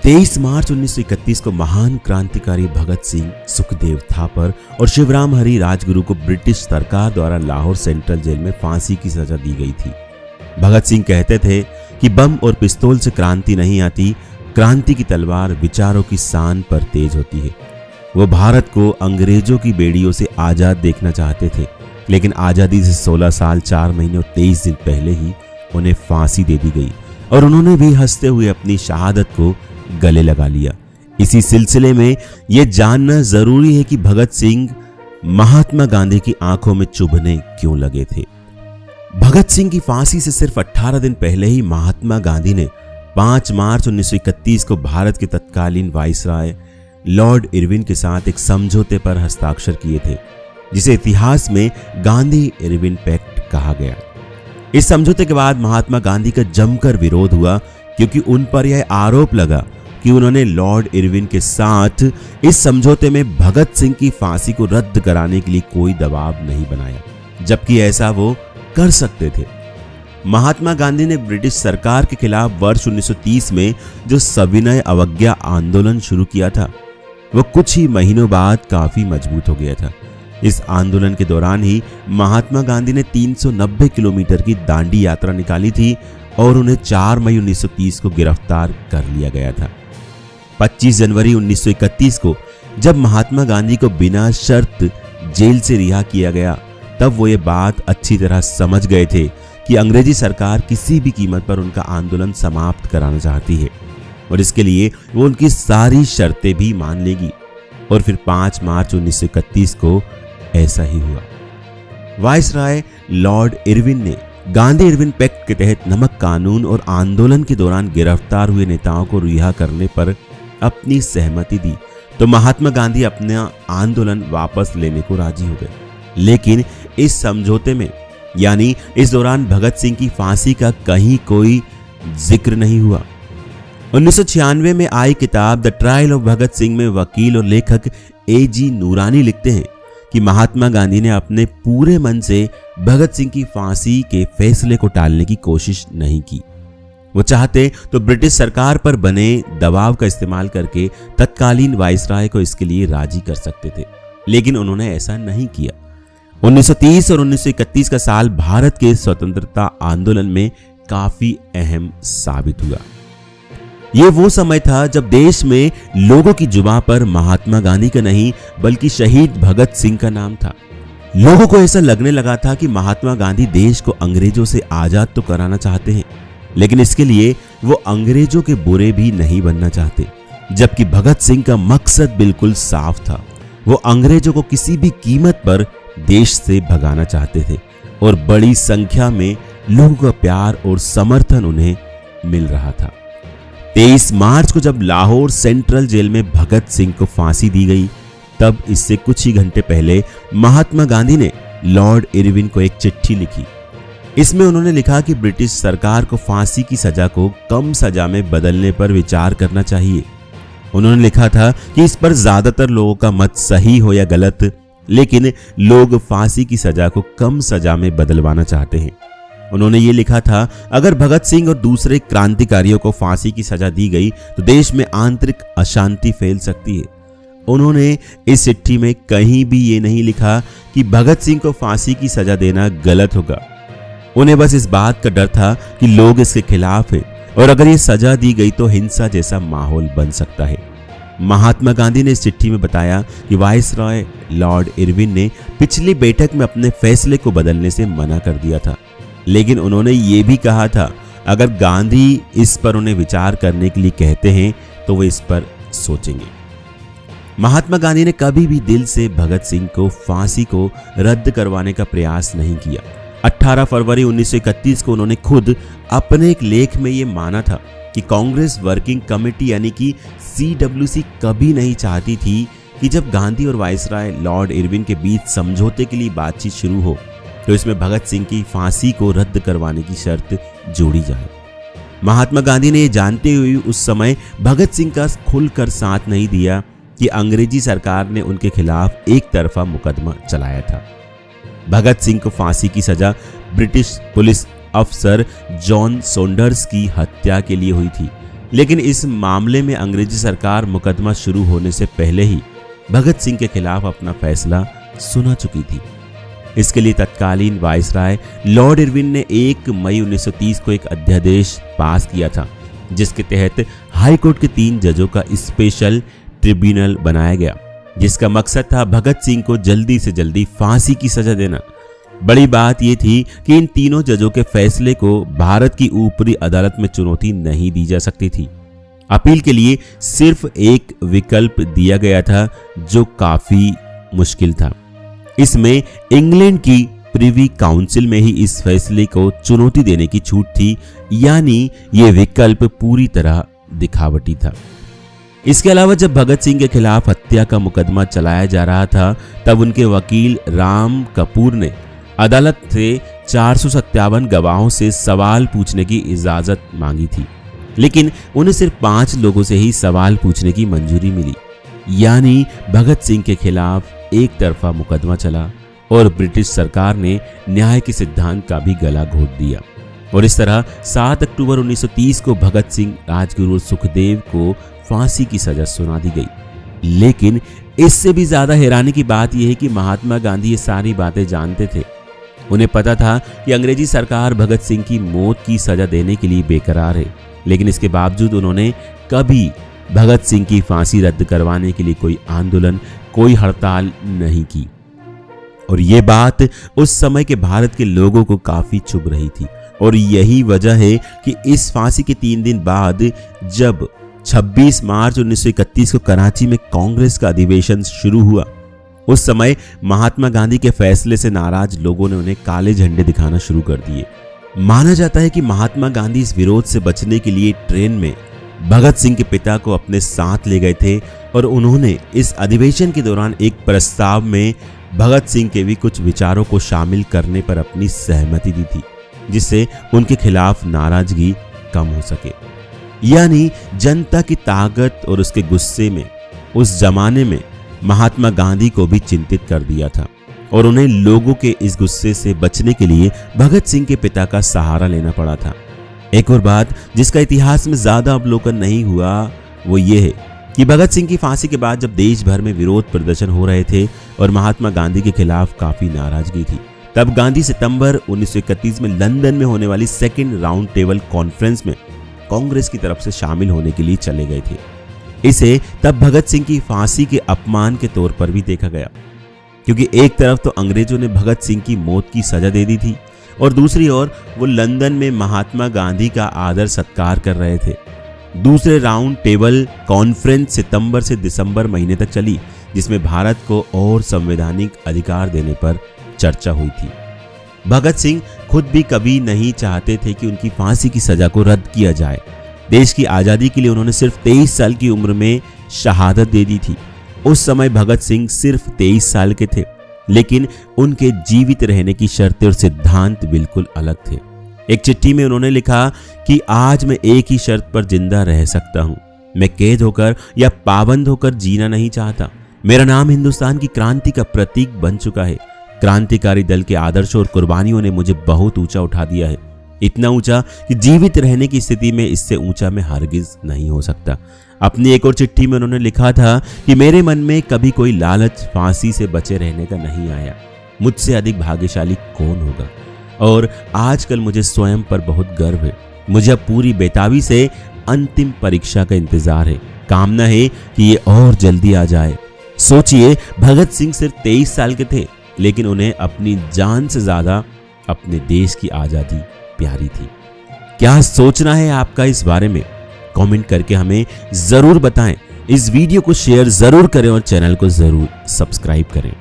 23 मार्च 1931 को महान क्रांतिकारी भगत सिंह, सुखदेव थापर और शिवराम हरी राजगुरु को ब्रिटिश सरकार द्वारा लाहौर सेंट्रल जेल में फांसी की सजा दी गई थी। भगत सिंह कहते थे कि बम और पिस्तौल से क्रांति नहीं आती, क्रांति की तलवार विचारों की शान पर तेज होती है। वो भारत को अंग्रेजों की बेड़ियों से आजाद देखना चाहते थे, लेकिन आजादी से 16 साल 4 महीने और 23 दिन पहले ही उन्हें फांसी दे दी गई और उन्होंने भी हंसते हुए अपनी शहादत को गले लगा लिया। इसी सिलसिले में यह जानना जरूरी है कि भगत सिंह महात्मा गांधी की आंखों में चुभने क्यों लगे थे। भगत सिंह की फांसी से सिर्फ 18 दिन पहले ही महात्मा गांधी ने 5 मार्च 1931 को भारत के तत्कालीन वाइसराय लॉर्ड इरविन के साथ एक समझौते पर हस्ताक्षर किए थे, जिसे इतिहास में गांधी इरविन पैक्ट कहा गया। इस समझौते के बाद महात्मा गांधी का जमकर विरोध हुआ, क्योंकि उन पर यह आरोप लगा कि उन्होंने लॉर्ड इरविन के साथ इस समझौते में भगत सिंह की फांसी को रद्द कराने के लिए कोई दबाव नहीं बनाया, जबकि ऐसा वो कर सकते थे। महात्मा गांधी ने ब्रिटिश सरकार के खिलाफ वर्ष 1930 में जो सविनय अवज्ञा आंदोलन शुरू किया था, वो कुछ ही महीनों बाद काफी मजबूत हो गया था। इस आंदोलन के दौरान ही महात्मा गांधी ने 390 किलोमीटर की दांडी यात्रा निकाली थी और उन्हें 4 मई 1930 को गिरफ्तार कर लिया गया था। 25 जनवरी 1931 को जब महात्मा गांधी को बिना शर्त जेल से रिहा किया गया, तब वो ये बात अच्छी तरह समझ गए थे कि अंग्रेजी सरकार किसी भी कीमत पर उनका आंदोलन समाप्त कराना चाहती है और इसके लिए वो उनकी सारी शर्तें भी मान लेगी। और फिर 5 मार्च 1931 को ऐसा ही हुआ। वाइसराय लॉर्ड इरविन ने गांधी इरविन पैक्ट के तहत नमक कानून और आंदोलन के दौरान गिरफ्तार हुए नेताओं को रिहा करने पर अपनी सहमति दी, तो महात्मा गांधी अपना आंदोलन वापस लेने को राजी हो गए। लेकिन इस समझौते में यानी इस दौरान भगत सिंह की फांसी का कहीं कोई जिक्र नहीं हुआ। 1996 में आई किताब the trial of Bhagat Singh में वकील और लेखक A.G. नूरानी लिखते हैं कि महात्मा गांधी ने अपने पूरे मन से भगत सिंह की फांसी के फैसले को टालने की कोशिश नहीं की। वो चाहते तो ब्रिटिश सरकार पर बने दबाव का इस्तेमाल करके तत्कालीन वाइसराय को इसके लिए राजी कर सकते थे, लेकिन उन्होंने ऐसा नहीं किया। 1930 और 1931 का साल भारत के स्वतंत्रता आंदोलन में काफी अहम साबित हुआ। ये वो समय था जब देश में लोगों की जुबां पर महात्मा गांधी का नहीं बल्कि शहीद भगत सिंह का नाम था। लोगों को ऐसा लगने लगा था कि महात्मा गांधी देश को अंग्रेजों से आजाद तो कराना चाहते हैं, लेकिन इसके लिए वो अंग्रेजों के बुरे भी नहीं बनना चाहते। जबकि भगत सिंह का मकसद बिल्कुल साफ था, वो अंग्रेजों को किसी भी कीमत पर देश से भगाना चाहते थे और बड़ी संख्या में लोगों का प्यार और समर्थन उन्हें मिल रहा था। 23 मार्च को जब लाहौर सेंट्रल जेल में भगत सिंह को फांसी दी गई, तब इससे कुछ ही घंटे पहले महात्मा गांधी ने लॉर्ड इरविन को एक चिट्ठी लिखी। इसमें उन्होंने लिखा कि ब्रिटिश सरकार को फांसी की सजा को कम सजा में बदलने पर विचार करना चाहिए। उन्होंने लिखा था कि इस पर ज्यादातर लोगों का मत सही हो या गलत, लेकिन लोग फांसी की सजा को कम सजा में बदलवाना चाहते हैं। उन्होंने ये लिखा था, अगर भगत सिंह और दूसरे क्रांतिकारियों को फांसी की सजा दी गई तो देश में आंतरिक अशांति फैल सकती है। उन्होंने इस चिट्ठी में कहीं भी ये नहीं लिखा कि भगत सिंह को फांसी की सजा देना गलत होगा। उन्हें बस इस बात का डर था कि लोग इसके खिलाफ हैं और अगर ये सजा दी गई तो हिंसा जैसा माहौल बन सकता है। महात्मा गांधी ने इस चिट्ठी में बताया कि वाइसराय लॉर्ड इरविन ने पिछली बैठक में अपने फैसले को बदलने से मना कर दिया था, लेकिन उन्होंने ये भी कहा था अगर गांधी इस पर उन्हें विचार करने के लिए कहते हैं तो वे इस पर सोचेंगे। महात्मा गांधी ने कभी भी दिल से भगत सिंह को फांसी को रद्द करवाने का प्रयास नहीं किया। 18 फरवरी 1931 को उन्होंने खुद अपने एक लेख में ये माना था कि कांग्रेस वर्किंग कमेटी यानी कि CWC कभी नहीं चाहती थी कि जब गांधी और वाइसराय लॉर्ड इरविन के बीच समझौते के लिए बातचीत शुरू हो तो इसमें भगत सिंह की फांसी को रद्द करवाने की शर्त जोड़ी जाए। महात्मा गांधी ने ये जानते हुए उस समय भगत सिंह का खुलकर साथ नहीं दिया कि अंग्रेजी सरकार ने उनके खिलाफ एक तरफा मुकदमा चलाया था। भगत सिंह को फांसी की सजा ब्रिटिश पुलिस अफसर जॉन सॉन्डर्स की हत्या के लिए हुई थी, लेकिन इस मामले में अंग्रेजी सरकार मुकदमा शुरू होने से पहले ही भगत सिंह के खिलाफ अपना फैसला सुना चुकी थी। इसके लिए तत्कालीन वायसराय लॉर्ड इरविन ने 1 मई 1930 को एक अध्यादेश पास किया था, जिसके तहत हाई कोर्ट के 3 जजों का स्पेशल ट्रिब्यूनल बनाया गया, जिसका मकसद था भगत सिंह को जल्दी से जल्दी फांसी की सजा देना। बड़ी बात यह थी कि इन तीनों जजों के फैसले को भारत की ऊपरी अदालत में चुनौती नहीं दी जा सकती थी। अपील के लिए सिर्फ एक विकल्प दिया गया था, जो काफी मुश्किल था। इसमें इंग्लैंड की प्रिवी काउंसिल में ही इस फैसले को चुनौती देने की छूट थी, यानी यह विकल्प पूरी तरह दिखावटी था। इसके अलावा जब भगत सिंह के खिलाफ हत्या का मुकदमा चलाया जा रहा था, तब उनके वकील राम कपूर ने अदालत से 457 गवाहों से सवाल पूछने की इजाजत मांगी थी, लेकिन उन्हें सिर्फ 5 लोगों से ही सवाल पूछने की मंजूरी मिली। यानी भगत सिंह के खिलाफ एक तरफा मुकदमा चला और ब्रिटिश सरकार ने न्याय के सिद्धांत का भी गला घोट दिया। और इस तरह 7 अक्टूबर 1930 को भगत सिंह, राजगुरु और सुखदेव को फांसी की सजा सुना दी गई। लेकिन इससे भी ज्यादा हैरानी की बात यह है कि महात्मा गांधी ये सारी बातें जानते थे। उन्हें पता था कि अंग्रेजी सरकार भगत सिंह की मौत की सजा देने के लिए बेकरार है, लेकिन इसके बावजूद उन्होंने कभी भगत सिंह की फांसी रद्द करवाने के लिए कोई आंदोलन, कोई हड़ताल नहीं की। और ये बात उस समय के भारत के लोगों को काफी चुभ रही थी। और यही वजह है कि इस फांसी के 3 दिन बाद जब 26 मार्च 1931 को कराची में कांग्रेस का अधिवेशन शुरू हुआ, उस समय महात्मा गांधी के फैसले से नाराज लोगों ने उन्हें काले झंडे दिखाना शुरू कर दिए। माना जाता है कि महात्मा गांधी इस विरोध से बचने के लिए ट्रेन में भगत सिंह के पिता को अपने साथ ले गए थे और उन्होंने इस अधिवेशन के दौरान एक प्रस्ताव में भगत सिंह के भी कुछ विचारों को शामिल करने पर अपनी सहमति दी थी, जिससे उनके खिलाफ नाराजगी कम हो सके। यानी जनता की ताकत और उसके गुस्से में उस जमाने में महात्मा गांधी को भी चिंतित कर दिया था और उन्हें लोगों के इस गुस्से से बचने के लिए भगत सिंह के पिता का सहारा लेना पड़ा था। एक और बात जिसका इतिहास में ज्यादा अवलोकन नहीं हुआ, वो ये है कि भगत सिंह की फांसी के बाद जब देश भर में विरोध प्रदर्शन हो रहे थे और महात्मा गांधी के खिलाफ काफी नाराजगी थी, तब गांधी सितंबर 1931 में लंदन में होने वाली 2nd राउंड टेबल कॉन्फ्रेंस में कांग्रेस की तरफ से शामिल होने के लिए चले गए थे। इसे तब भगत सिंह की फांसी के अपमान के तौर पर भी देखा गया, क्योंकि एक तरफ तो अंग्रेजों ने भगत सिंह की मौत की सजा दे दी थी और दूसरी ओर वो लंदन में महात्मा गांधी का आदर सत्कार कर रहे थे। दूसरे राउंड टेबल कॉन्फ्रेंस सितंबर से दिसंबर महीने तक चली, जिसमें भारत को और संवैधानिक अधिकार देने पर चर्चा हुई थी। भगत सिंह खुद भी कभी नहीं चाहते थे कि उनकी फांसी की सजा को रद्द किया जाए। देश की आजादी के लिए उन्होंने सिर्फ 23 साल की उम्र में शहादत दे दी थी। उस समय भगत सिंह सिर्फ 23 साल के थे, लेकिन उनके जीवित रहने की शर्तें और सिद्धांत बिल्कुल अलग थे। एक चिट्ठी में उन्होंने लिखा कि आज मैं एक ही शर्त पर जिंदा रह सकता हूं, मैं कैद होकर या पाबंद होकर जीना नहीं चाहता। मेरा नाम हिंदुस्तान की क्रांति का प्रतीक बन चुका है। क्रांतिकारी दल के आदर्शों और कुर्बानियों ने मुझे बहुत ऊंचा उठा दिया है, इतना ऊंचा कि जीवित रहने की स्थिति में इससे ऊंचा मैं हरगिज नहीं हो सकता। अपनी एक और चिट्ठी में उन्होंने लिखा था कि मेरे मन में कभी कोई लालच फांसी से बचे रहने का नहीं आया। मुझसे अधिक भाग्यशाली कौन होगा, और आजकल मुझे स्वयं पर बहुत गर्व है। मुझे अब पूरी बेताबी से अंतिम परीक्षा का इंतजार है। कामना है कि ये और जल्दी आ जाए। सोचिए, भगत सिंह सिर्फ 23 साल के थे, लेकिन उन्हें अपनी जान से ज्यादा अपने देश की आजादी प्यारी थी। क्या सोचना है आपका इस बारे में? कमेंट करके हमें जरूर बताएं। इस वीडियो को शेयर जरूर करें और चैनल को जरूर सब्सक्राइब करें।